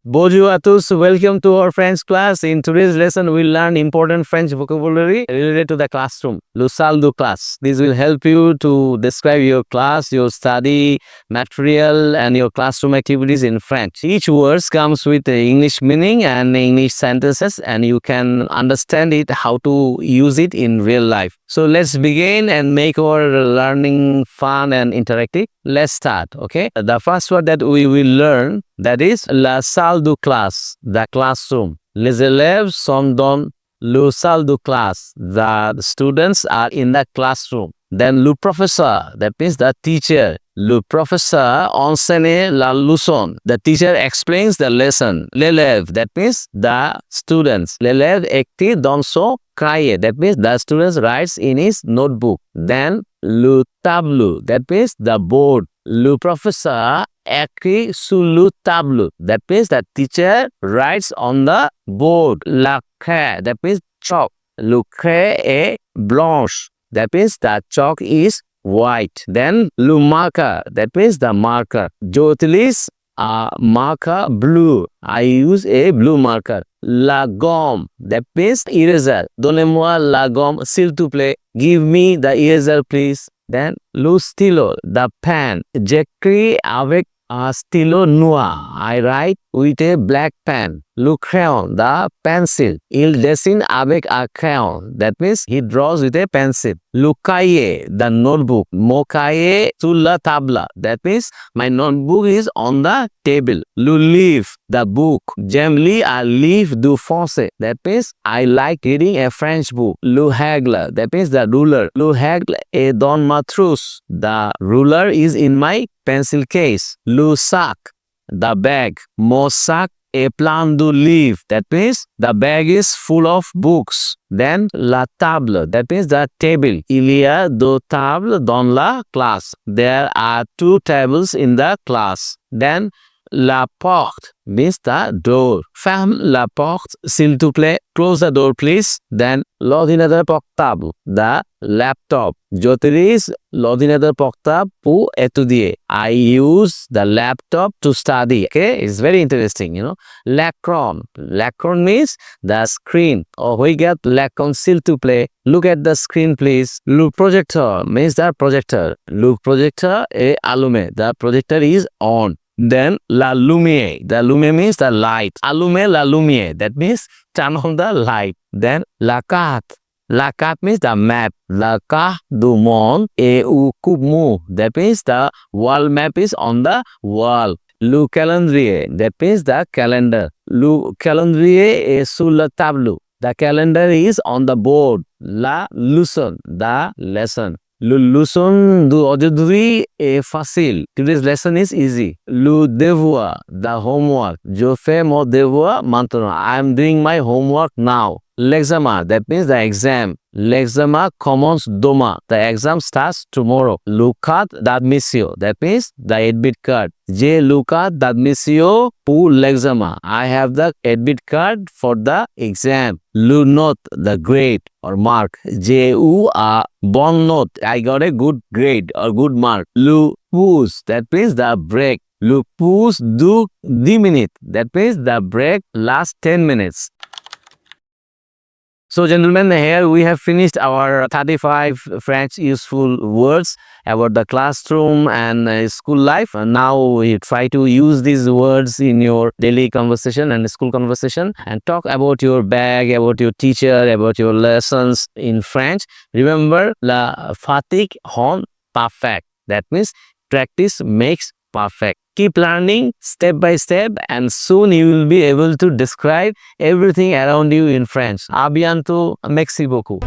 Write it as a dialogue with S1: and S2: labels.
S1: Bonjour à tous, welcome to our French class. In today's lesson, we'll learn important French vocabulary related to the classroom. Le salle de classe. This will help you to describe your class, your study material, and your classroom activities in French. Each word comes with the English meaning and English sentences, and you can understand it, how to use it in real life. So let's begin and make our learning fun and interactive. Let's start, okay? The first word that we will learn, that is la salle de classe, the classroom. Les élèves sont dans le salle de classe. The students are in the classroom. Then le professeur, that means the teacher. Le professeur enseigne la leçon. The teacher explains the lesson. L'élève, that means the students. L'élève écrit dans son cahier, that means the student writes in his notebook. Then le tableau, that means the board. Le professeur écrit sur le tableau, that means the teacher writes on the board. La craie, that means chalk. Le craie est blanche, that means the chalk is white. Then le marqueur, that means the marker. J'utilise a marker blue. I use a blue marker. La gomme, that means eraser. Donnez-moi la gomme, s'il te plaît. Give me the eraser, please. Then le stylo, the pen. J'écris avec un stylo noir. I write with a black pen. Le crayon, the pencil. Il dessine avec un crayon. That means he draws with a pencil. Le cahier, the notebook. Mon cahier sur la table. That means my notebook is on the table. Le livre, the book. J'aime lire un livre du français. That means I like reading a French book. Le règle, that means the ruler. Le règle est dans ma trousse. The ruler is in my pencil case. Le sac, the bag. Mon sac est plein de livres. That means the bag is full of books. Then la table, that means the table. Il y a deux tables dans la classe. There are two tables in the class. Then la porte means the door. Ferme la porte, s'il te plaît. Close the door, please. Then l'ordinateur portable, the laptop. J'utilise l'ordinateur portable pour étudier. I use the laptop to study. Okay, it's very interesting, you know. L'écran. L'écran means the screen. Oh, we get l'écran, s'il te plaît. Look at the screen, please. Le projecteur means the projector. Le projecteur est allumé. The projector is on. Then la lumière. The lumière means the light. Allumer la lumière. That means turn on the light. Then la carte. La carte means the map. La carte du monde est au coupe-mou. That means the world map is on the wall. Le calendrier. That means the calendar. Le calendrier est sur le tableau. The calendar is on the board. La leçon. The lesson. Le leçon d'aujourd'hui est facile. Today's lesson is easy. Le devoir, the homework. Je fais mon devoir maintenant. I am doing my homework now. L'examen, that means the exam. L'examen commence demain. The exam starts tomorrow. Le carte d'admission, that means the admit card. J'ai le carte d'admission pour l'examen. I have the admit card for the exam. Le note, the grade or mark. J'ai eu a bon note. I got a good grade or good mark. Le pouce, that means the break. Le pouce du 10 minutes. That means the break lasts 10 minutes. So gentlemen, here we have finished our 35 French useful words about the classroom and school life. And now we try to use these words in your daily conversation and school conversation and talk about your bag, about your teacher, about your lessons in French. Remember, la pratique rend parfait. That means practice makes perfect. Keep learning step by step and soon you will be able to describe everything around you in French. À bientôt. Merci beaucoup.